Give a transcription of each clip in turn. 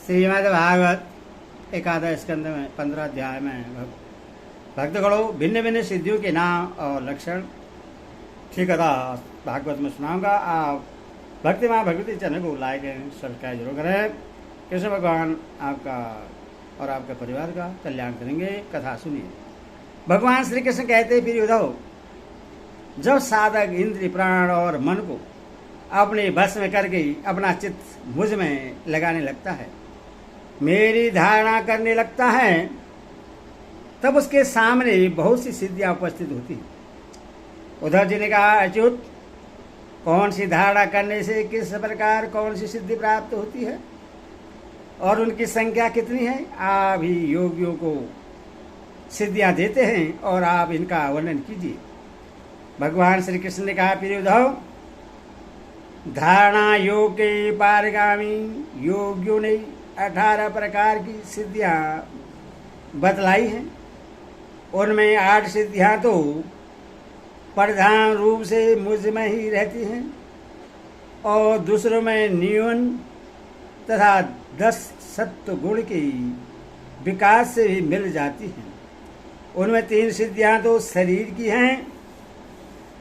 श्रीमद् भागवत एकादश स्कंद में 15 अध्याय में भक्तगणों भिन्न भिन्न सिद्धियों के नाम और लक्षण ठीक कथा भागवत में सुनाऊंगा। आप भक्ति माँ भगवती चैनल को लाइक एंड सब्सक्राइब जरूर करें। कृष्ण भगवान आपका और आपके परिवार का कल्याण करेंगे। कथा सुनिए। भगवान श्री कृष्ण कहते फिर उद्धव, जब साधक इंद्रिय प्राण और मन को अपने बस में करके अपना चित्त मुझ में लगाने लगता है, मेरी धारणा करने लगता है, तब उसके सामने बहुत सी सिद्धियां उपस्थित होती हैं। उद्धव जी ने कहा, अच्युत, कौन सी धारणा करने से किस प्रकार कौन सी सिद्धि प्राप्त होती है और उनकी संख्या कितनी है? आप ही योगियों को सिद्धियां देते हैं और आप इनका वर्णन कीजिए। भगवान श्री कृष्ण ने कहा, प्रिय उद्धव, धारणा योग के पारगामी योगियों ने 18 प्रकार की सिद्धियां बतलाई हैं। उनमें 8 सिद्धियां तो प्रधान रूप से मुझ में ही रहती हैं और दूसरों में न्यून तथा 10 सत्व गुण के विकास से भी मिल जाती हैं। उनमें 3 सिद्धियां तो शरीर की हैं,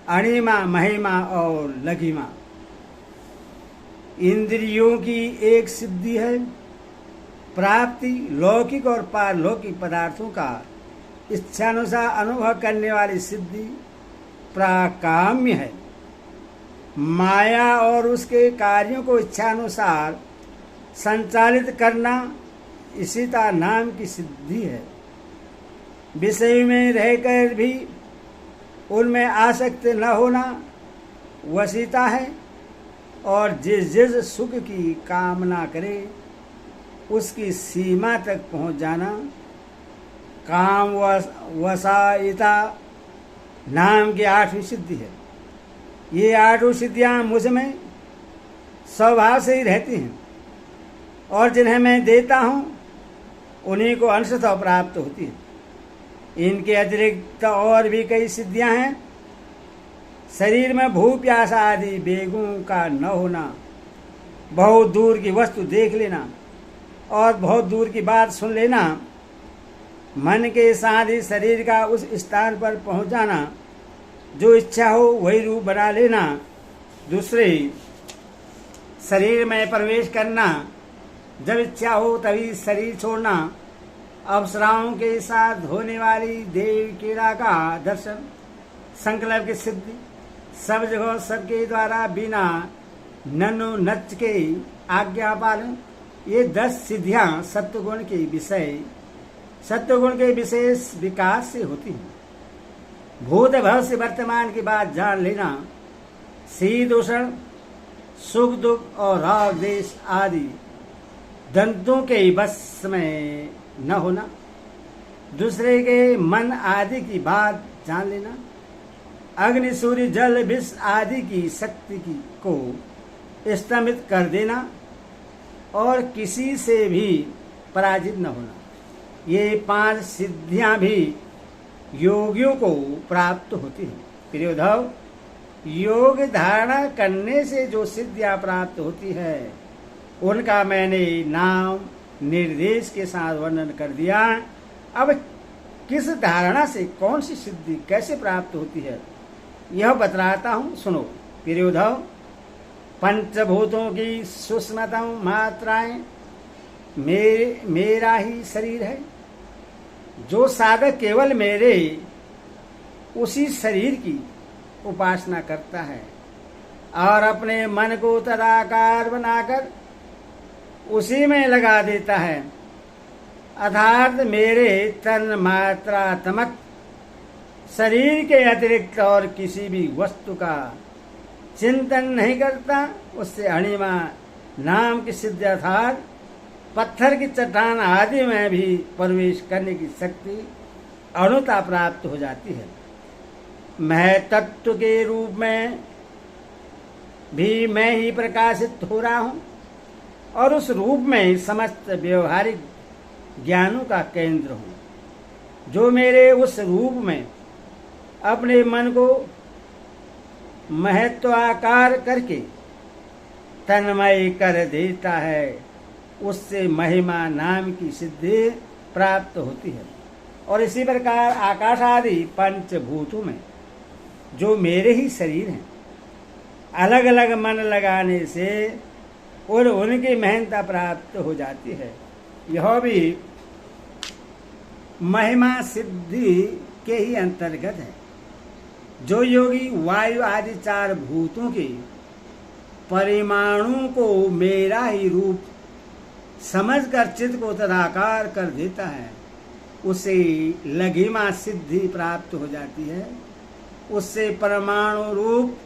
अणिमा, महिमा और लघिमा। इंद्रियों की एक सिद्धि है प्राप्ति, लौकिक और पारलौकिक पदार्थों का इच्छानुसार अनुभव करने वाली सिद्धि प्राकाम्य है। माया और उसके कार्यों को इच्छानुसार संचालित करना इशिता नाम की सिद्धि है। विषय में रहकर भी उनमें आसक्त न होना वशीता है और जिस जिस सुख की कामना करे उसकी सीमा तक पहुंच जाना काम वसायिता नाम की 8वीं सिद्धि है। ये 8 सिद्धियां मुझ में स्वभाव से ही रहती हैं और जिन्हें मैं देता हूं उन्हीं को अंशतः प्राप्त होती है। इनके अतिरिक्त और भी कई सिद्धियां हैं। शरीर में भूख प्यास आदि बेगों का न होना, बहुत दूर की वस्तु देख लेना और बहुत दूर की बात सुन लेना, मन के साथ ही शरीर का उस स्थान पर पहुंच जाना, जो इच्छा हो वही रूप बना लेना, दूसरे शरीर में प्रवेश करना, जब इच्छा हो तभी शरीर छोड़ना, अप्सराओं के साथ होने वाली देव क्रीड़ा का दर्शन, संकल्प की सिद्धि, सब जगह सबके द्वारा बिना ननु नच के आज्ञा पालन, ये 10 सिद्धियां सत्वगुण के विशेष विकास से होती हैं। भूत भविष्य वर्तमान की बात जान लेना, शीतोष्ण, सुख दुख और राग द्वेष आदि दंतों के बस में न होना, दूसरे के मन आदि की बात जान लेना, अग्नि सूर्य जल विष आदि की शक्ति को स्तंभित कर देना और किसी से भी पराजित न होना, ये 5 सिद्धियां भी योगियों को प्राप्त होती हैं। प्रिय उद्धव, योग धारणा करने से जो सिद्धियां प्राप्त होती है उनका मैंने नाम निर्देश के साथ वर्णन कर दिया। अब किस धारणा से कौन सी सिद्धि कैसे प्राप्त होती है यह बतलाता हूं, सुनो। प्रिय उद्धव, पंचभूतों की सूक्ष्मतम मात्राएं मेरा ही शरीर है। जो साधक केवल मेरे उसी शरीर की उपासना करता है और अपने मन को तदाकार बनाकर उसी में लगा देता है, अर्थात मेरे तन मात्रात्मक शरीर के अतिरिक्त और किसी भी वस्तु का चिंतन नहीं करता, उससे अणिमा नाम की सिद्धि अर्थात पत्थर की चट्टान आदि में भी प्रवेश करने की शक्ति अणुता प्राप्त हो जाती है। मैं तत्व के रूप में भी मैं ही प्रकाशित हो रहा हूँ और उस रूप में समस्त व्यवहारिक ज्ञानों का केंद्र हूँ। जो मेरे उस रूप में अपने मन को महत्वाकार करके तन्मय कर देता है, उससे महिमा नाम की सिद्धि प्राप्त होती है। और इसी प्रकार आकाश आदि पंचभूतों में जो मेरे ही शरीर हैं, अलग अलग मन लगाने से और उनकी महानता प्राप्त हो जाती है। यह भी महिमा सिद्धि के ही अंतर्गत है। जो योगी वायु आदि 4 भूतों के परिमाणों को मेरा ही रूप समझकर चित्त को तदाकार कर देता है, उसे लघिमा सिद्धि प्राप्त हो जाती है। उससे परमाणु रूप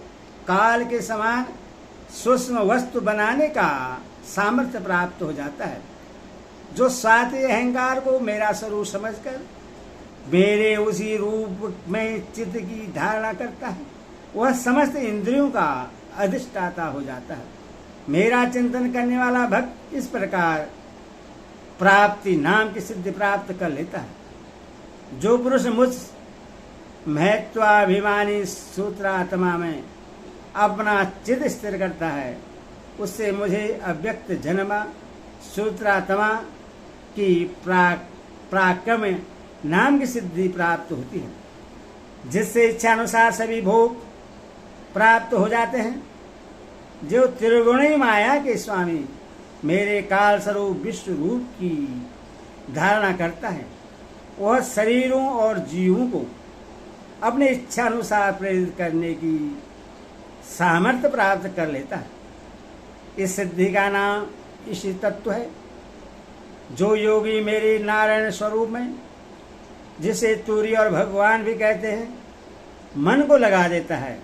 काल के समान सूक्ष्म वस्तु बनाने का सामर्थ्य प्राप्त हो जाता है। जो स्वाति अहंकार को मेरा स्वरूप समझकर मेरे उसी रूप में चित्त की धारणा करता है, वह समस्त इंद्रियों का अधिष्ठाता हो जाता है। मेरा चिंतन करने वाला भक्त इस प्रकार प्राप्ति नाम की सिद्धि प्राप्त कर लेता है। जो पुरुष मुझ महत्वाभिमानी सूत्रात्मा में अपना चित्त स्थिर करता है, उससे मुझे अव्यक्त जन्मा सूत्रात्मा की प्राक्रम नाम की सिद्धि प्राप्त होती है, जिससे इच्छानुसार सभी भोग प्राप्त हो जाते हैं। जो त्रिगुणी माया के स्वामी मेरे काल स्वरूप विश्व रूप की धारणा करता है, वह शरीरों और जीवों को अपने इच्छानुसार प्रेरित करने की सामर्थ्य प्राप्त कर लेता है। इस सिद्धि का नाम इसी तत्व है। जो योगी मेरे नारायण स्वरूप में, जिसे तूर्य और भगवान भी कहते हैं, मन को लगा देता है,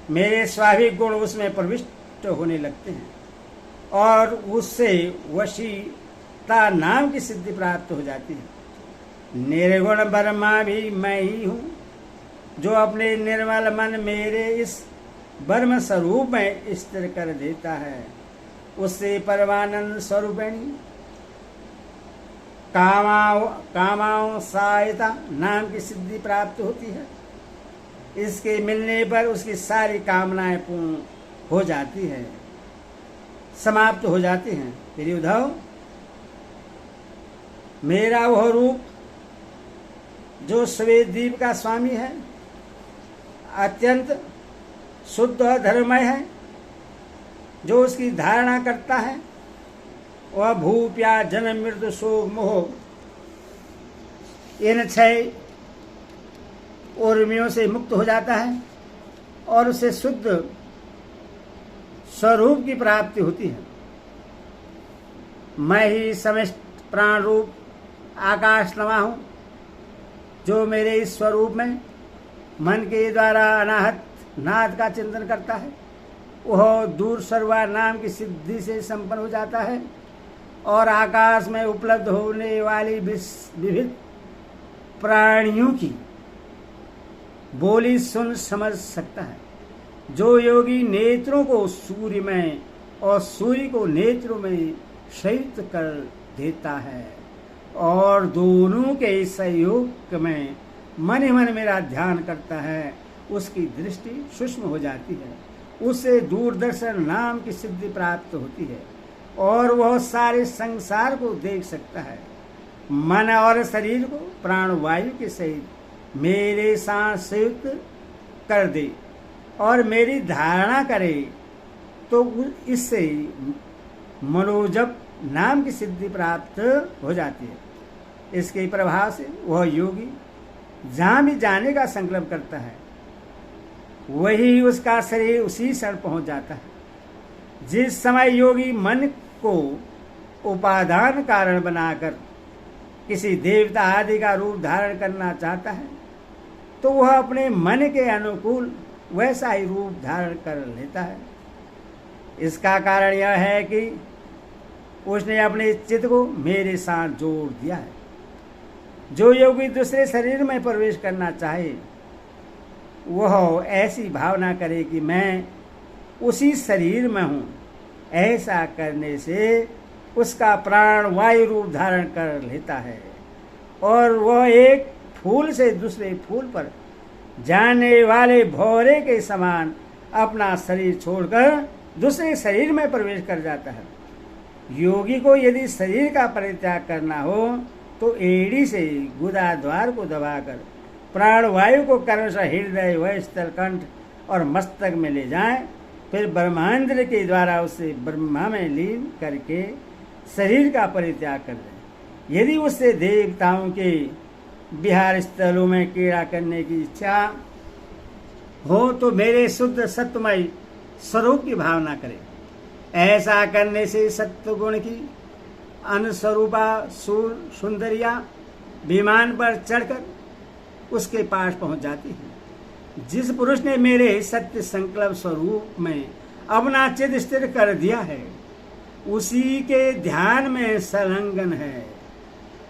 मेरे स्वाभाविक गुण उसमें प्रविष्ट होने लगते हैं और उससे वशीता नाम की सिद्धि प्राप्त हो जाती है। निर्गुण ब्रह्मा भी मैं ही हूँ, जो अपने निर्मल मन मेरे इस ब्रह्म स्वरूप में स्थिर कर देता है, उससे परमानंद स्वरूपिणी कामाओं सहायता नाम की सिद्धि प्राप्त होती है। इसके मिलने पर उसकी सारी कामनाएं पूर्ण हो जाती है, समाप्त हो जाती हैं। फिर उद्धव, मेरा वह रूप जो श्वेत द्वीप का स्वामी है, अत्यंत शुद्ध और धर्ममय है, जो उसकी धारणा करता है, वह भूप या जन्म मृत्यु शोक मोह इन 6 उर्मियों से मुक्त हो जाता है और उसे शुद्ध स्वरूप की प्राप्ति होती है। मैं ही समस्त प्राण रूप आकाश नमा हूँ, जो मेरे इस स्वरूप में मन के द्वारा अनाहत नाद का चिंतन करता है, वह दूर सर्वा नाम की सिद्धि से संपन्न हो जाता है और आकाश में उपलब्ध होने वाली विविध प्राणियों की बोली सुन समझ सकता है। जो योगी नेत्रों को सूर्य में और सूर्य को नेत्रों में शयित कर देता है और दोनों के सहयोग में मन ही मन मेरा ध्यान करता है, उसकी दृष्टि सूक्ष्म हो जाती है, उससे दूरदर्शन नाम की सिद्धि प्राप्त होती है और वह सारे संसार को देख सकता है। मन और शरीर को प्राणवायु के सहित मेरे साथ संयुक्त कर दे और मेरी धारणा करे, तो इससे मनोजप नाम की सिद्धि प्राप्त हो जाती है। इसके प्रभाव से वह योगी जहाँ भी जाने का संकल्प करता है, वही उसका शरीर उसी क्षण पहुंच जाता है। जिस समय योगी मन को उपादान कारण बनाकर किसी देवता आदि का रूप धारण करना चाहता है, तो वह अपने मन के अनुकूल वैसा ही रूप धारण कर लेता है। इसका कारण यह है कि उसने अपने चित्त को मेरे साथ जोड़ दिया है। जो योगी दूसरे शरीर में प्रवेश करना चाहे, वह ऐसी भावना करे कि मैं उसी शरीर में हूँ। ऐसा करने से उसका प्राण वायु रूप धारण कर लेता है और वह एक फूल से दूसरे फूल पर जाने वाले भौरे के समान अपना शरीर छोड़कर दूसरे शरीर में प्रवेश कर जाता है। योगी को यदि शरीर का परित्याग करना हो तो एड़ी से गुदा द्वार को दबाकर प्राणवायु को कर्म से हृदय व स्थल कंठ और मस्तक में ले जाएं, फिर ब्रह्मांड के द्वारा उसे ब्रह्मा में लीन करके शरीर का परित्याग कर दें। यदि उससे देवताओं के विहार स्थलों में क्रीड़ा करने की इच्छा हो तो मेरे शुद्ध सत्वमय स्वरूप की भावना करें। ऐसा करने से सत्व गुण की अनुस्वरूपा सुंदरिया विमान पर चढ़कर उसके पास पहुंच जाती है। जिस पुरुष ने मेरे सत्य संकल्प स्वरूप में अपना चित्त स्थिर कर दिया है, उसी के ध्यान में संलग्न है।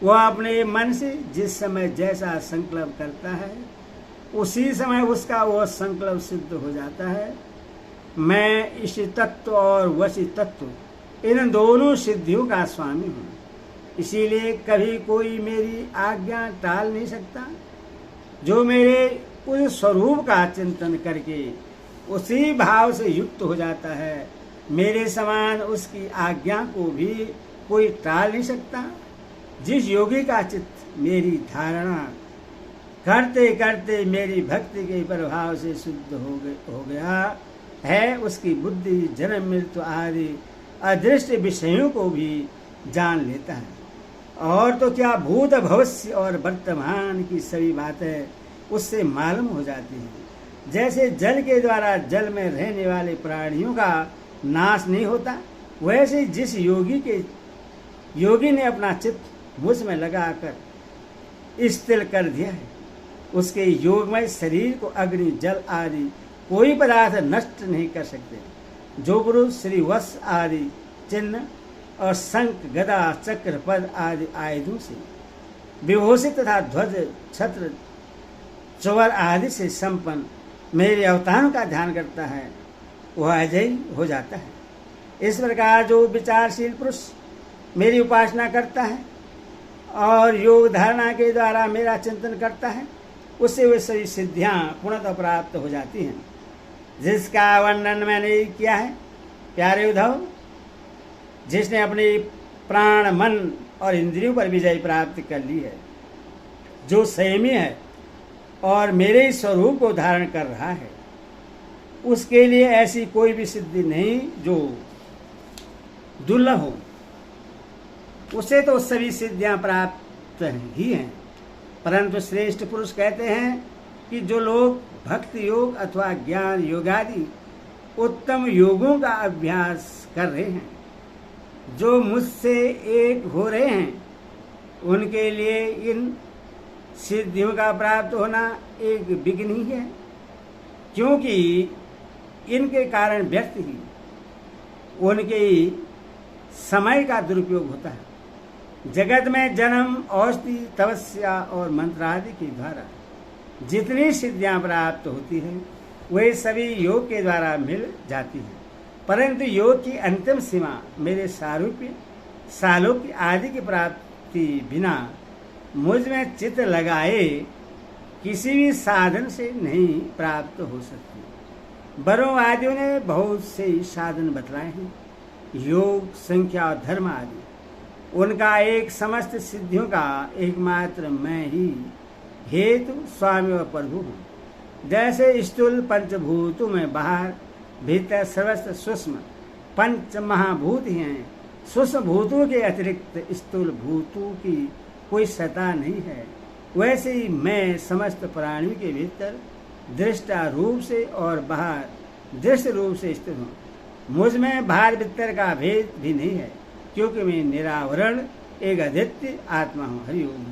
वह अपने मन से जिस समय जैसा संकल्प करता है, उसी समय उसका वह संकल्प सिद्ध हो जाता है। मैं इस तत्व और वशी तत्व इन दोनों सिद्धियों का स्वामी हूँ, इसीलिए कभी कोई मेरी आज्ञा टाल नहीं सकता। जो मेरे उस स्वरूप का चिंतन करके उसी भाव से युक्त हो जाता है, मेरे समान उसकी आज्ञा को भी कोई टाल नहीं सकता। जिस योगी का चित्त मेरी धारणा करते करते मेरी भक्ति के प्रभाव से शुद्ध हो गया है, उसकी बुद्धि जन्म मृत्यु आदि अदृश्य विषयों को भी जान लेता है, और तो क्या भूत भविष्य और वर्तमान की सभी बातें उससे मालूम हो जाती हैं। जैसे जल के द्वारा जल में रहने वाले प्राणियों का नाश नहीं होता, वैसे जिस योगी ने अपना चित्त मुझ में लगाकर स्थिर कर दिया है, उसके योगमय शरीर को अग्नि जल आदि कोई पदार्थ नष्ट नहीं कर सकते। जो पुरुष श्री वत्स आदि चिन्ह और शंख गदा चक्र पद आदि आयुधों से विभूषित तथा ध्वज छत्र चवर आदि से संपन्न मेरे अवतारों का ध्यान करता है, वह अजय हो जाता है। इस प्रकार जो विचारशील पुरुष मेरी उपासना करता है और योग धारणा के द्वारा मेरा चिंतन करता है, उससे वे सभी सिद्धियां पूर्णतः प्राप्त हो जाती हैं, जिसका वर्णन मैंने किया है। प्यारे उद्धव, जिसने अपने प्राण मन और इंद्रियों पर विजय प्राप्त कर ली है, जो संयमी है और मेरे स्वरूप को धारण कर रहा है, उसके लिए ऐसी कोई भी सिद्धि नहीं जो दुर्लभ हो। उसे तो सभी सिद्धियां प्राप्त ही हैं, परंतु श्रेष्ठ पुरुष कहते हैं कि जो लोग भक्ति योग अथवा ज्ञान योग आदि उत्तम योगों का अभ्यास कर रहे हैं, जो मुझसे एक हो रहे हैं, उनके लिए इन सिद्धियों का प्राप्त होना एक विघ्न ही है, क्योंकि इनके कारण व्यर्थ ही उनके समय का दुरुपयोग होता है। जगत में जन्म औषधि तपस्या और मंत्र आदि के द्वारा जितनी सिद्धियां प्राप्त होती हैं, वे सभी योग के द्वारा मिल जाती हैं, परंतु योग की अंतिम सीमा मेरे सारूप्य सालोक्य आदि की प्राप्ति बिना मुझ में चित्त लगाए किसी भी साधन से नहीं प्राप्त हो सकती। बरोवादियों ने बहुत से साधन बतलाए हैं, योग संख्या और धर्म आदि। उनका एक समस्त सिद्धियों का एकमात्र मैं ही हेतु स्वामी व प्रभु हूँ। जैसे स्थूल पंचभूतों में बाहर भीतर सर्वस्व सूक्ष्म पंच महाभूत ही हैं, सूक्ष्म भूतों के अतिरिक्त स्थूल भूतों की कोई सत्ता नहीं है, वैसे ही मैं समस्त प्राणियों के भीतर दृष्टा रूप से और बाहर दृश्य रूप से स्थित हूँ। मुझ में बाहर भीतर का भेद भी नहीं है, क्योंकि मैं निरावरण एक अद्वितीय आत्मा हूँ। हरि ओम।